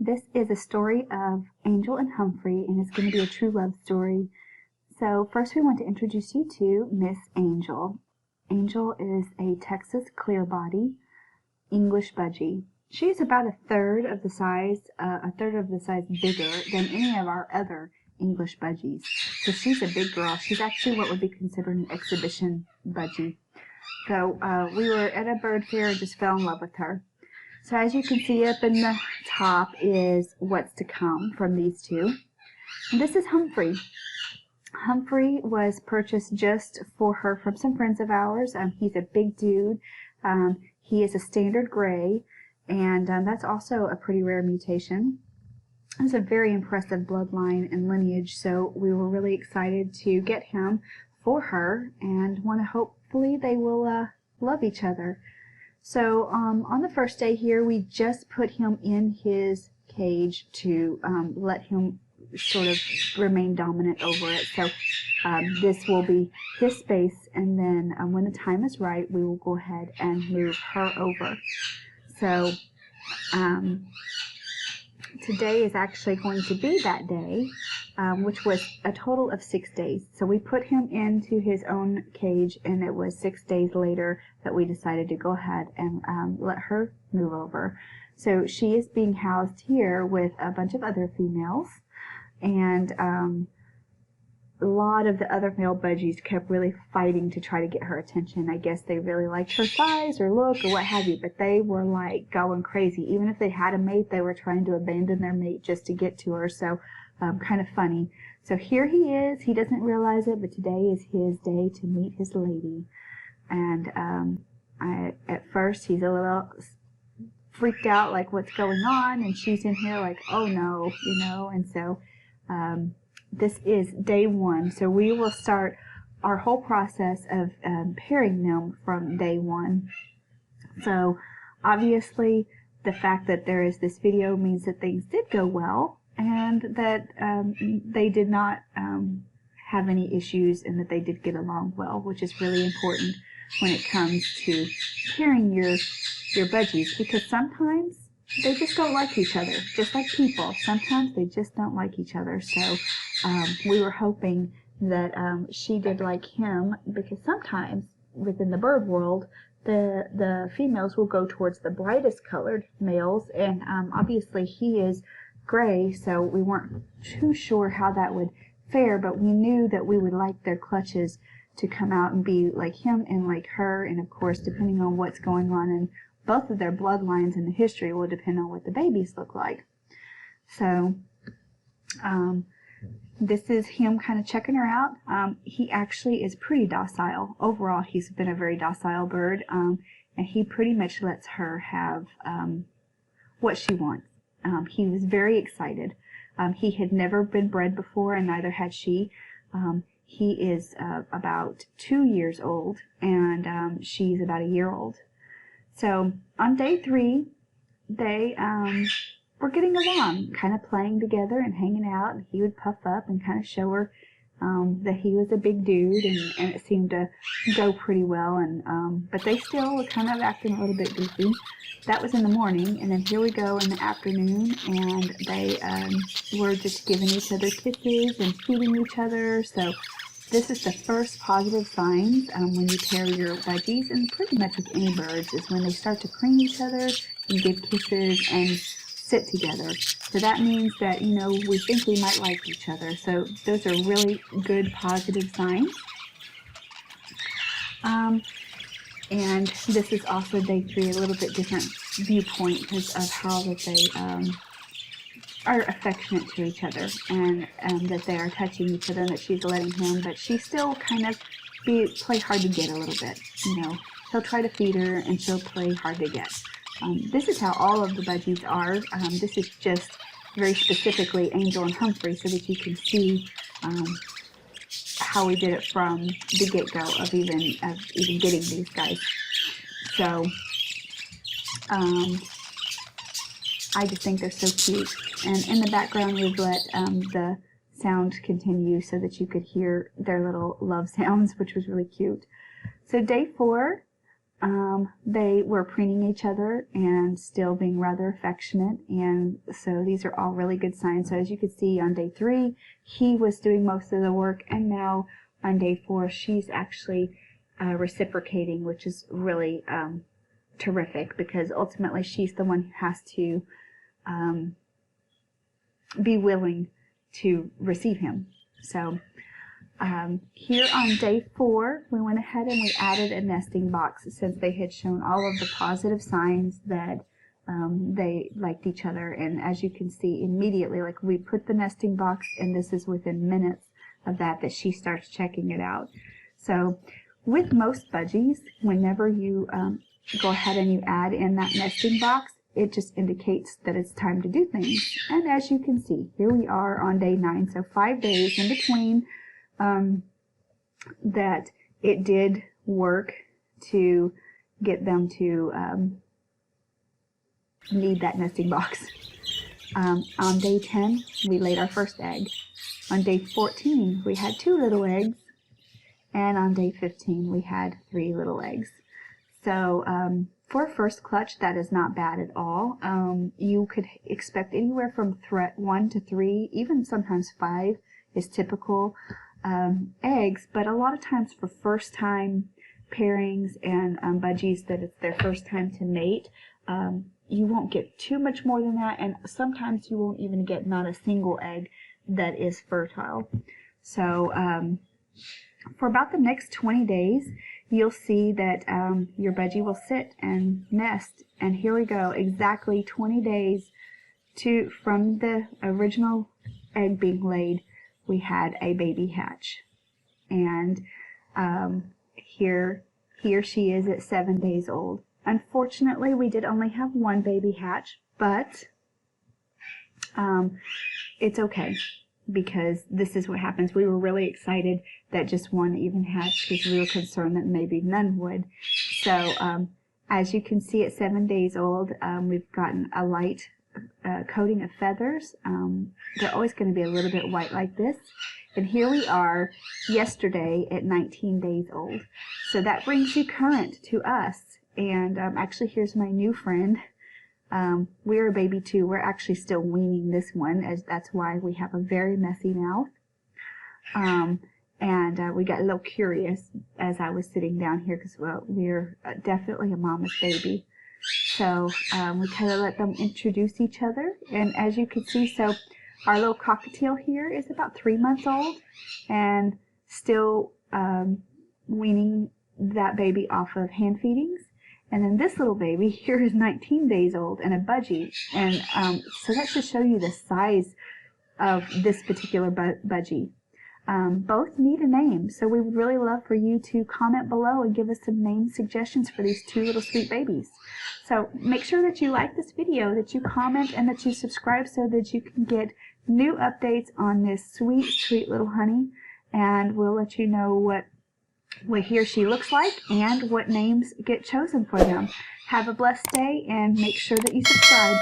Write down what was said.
This is a story of Angel and Humphrey, and it's going to be a true love story. So first we want to introduce you to Miss Angel. Angel is a Texas clearbody English budgie. She's about a third of the size bigger than any of our other English budgies. So she's a big girl. She's actually what would be considered an exhibition budgie. So we were at a bird fair and just fell in love with her. So as you can see up in the top is what's to come from these two. And this is Humphrey. Humphrey was purchased just for her from some friends of ours. He's a big dude. He is a standard gray, and that's also a pretty rare mutation. It's a very impressive bloodline and lineage, so we were really excited to get him for her and want to hopefully they will love each other. So on the first day here, we just put him in his cage to let him sort of remain dominant over it. So this will be his space, and then when the time is right, we will go ahead and move her over. So today is actually going to be that day, which was a total of 6 days. So we put him into his own cage, and it was 6 days later that we decided to go ahead and let her move over. So she is being housed here with a bunch of other females, and a lot of the other male budgies kept really fighting to try to get her attention. I guess they really liked her size or look or what have you, but they were like going crazy. Even if they had a mate, they were trying to abandon their mate just to get to her. So kind of funny. So here he is. He doesn't realize it, but today is his day to meet his lady. And at first he's a little freaked out, like what's going on, and she's in here like, oh no, you know. And so this is day one. So we will start our whole process of pairing them from day one. So obviously the fact that there is this video means that things did go well, and that they did not have any issues, and that they did get along well, which is really important when it comes to pairing your budgies, because sometimes they just don't like each other, just like people. Sometimes they just don't like each other. So we were hoping that she did like him, because sometimes within the bird world, the females will go towards the brightest colored males, and obviously he is gray, so we weren't too sure how that would fare, but we knew that we would like their clutches to come out and be like him and like her, and of course depending on what's going on in both of their bloodlines and the history will depend on what the babies look like. So this is him kind of checking her out. He actually is pretty docile. Overall, he's been a very docile bird, and he pretty much lets her have what she wants. He was very excited. He had never been bred before, and neither had she. He is about 2 years old, and she's about a year old. So on day 3, they were getting along, kind of playing together and hanging out, and he would puff up and kind of show her that he was a big dude, and it seemed to go pretty well. And but they still were kind of acting a little bit goofy. That was in the morning, and then here we go in the afternoon, and they were just giving each other kisses and feeding each other. So this is the first positive signs when you pair your budgies, and pretty much with any birds, is when they start to preen each other and give kisses and sit together. So that means that, you know, we think we might like each other. So those are really good positive signs. And this is also day 3, a little bit different viewpoint because of how that they are affectionate to each other, and that they are touching each other, and that she's letting him, but she still kind of play hard to get a little bit. You know, he'll try to feed her, and she'll play hard to get. This is how all of the budgies are. This is just very specifically Angel and Humphrey, so that you can see how we did it from the get-go of even getting these guys. So I just think they're so cute. And in the background we've let the sound continue so that you could hear their little love sounds, which was really cute. So day 4, They were preening each other and still being rather affectionate, and so these are all really good signs. So as you can see, on day 3 he was doing most of the work, and now on day 4 she's actually reciprocating, which is really terrific, because ultimately she's the one who has to be willing to receive him. So here on day 4, we went ahead and we added a nesting box, since they had shown all of the positive signs that they liked each other. And as you can see, immediately, like, we put the nesting box, and this is within minutes of that she starts checking it out. So with most budgies, whenever you go ahead and you add in that nesting box, it just indicates that it's time to do things. And as you can see, here we are on day 9, so 5 days in between that it did work to get them to need that nesting box. On day 10, we laid our first egg. On day 14, we had 2 little eggs. And on day 15, we had 3 little eggs. So for a first clutch, that is not bad at all. You could expect anywhere from 1 to 3, even sometimes 5 is typical eggs, but a lot of times for first time pairings and budgies that it's their first time to mate, you won't get too much more than that, and sometimes you won't even get not a single egg that is fertile. So for about the next 20 days, you'll see that your budgie will sit and nest, and here we go, exactly 20 days from the original egg being laid. We had a baby hatch, and here she is at 7 days old. Unfortunately, we did only have 1 baby hatch, but it's okay, because this is what happens. We were really excited that just 1 even hatched, because we were concerned that maybe none would. So as you can see, at 7 days old, we've gotten a light coating of feathers. They're always going to be a little bit white like this. And here we are yesterday at 19 days old. So that brings you current to us. And actually, here's my new friend. We're a baby too. We're actually still weaning this one, as that's why we have a very messy mouth. And we got a little curious as I was sitting down here, because, well, we're definitely a mama's baby. So we kind of let them introduce each other. And as you can see, so our little cockatiel here is about 3 months old and still weaning that baby off of hand feedings. And then this little baby here is 19 days old and a budgie. And so that should show you the size of this particular budgie. Both need a name, so we would really love for you to comment below and give us some name suggestions for these 2 little sweet babies. So make sure that you like this video, that you comment, and that you subscribe so that you can get new updates on this sweet, sweet little honey. And we'll let you know what he or she looks like and what names get chosen for them. Have a blessed day, and make sure that you subscribe.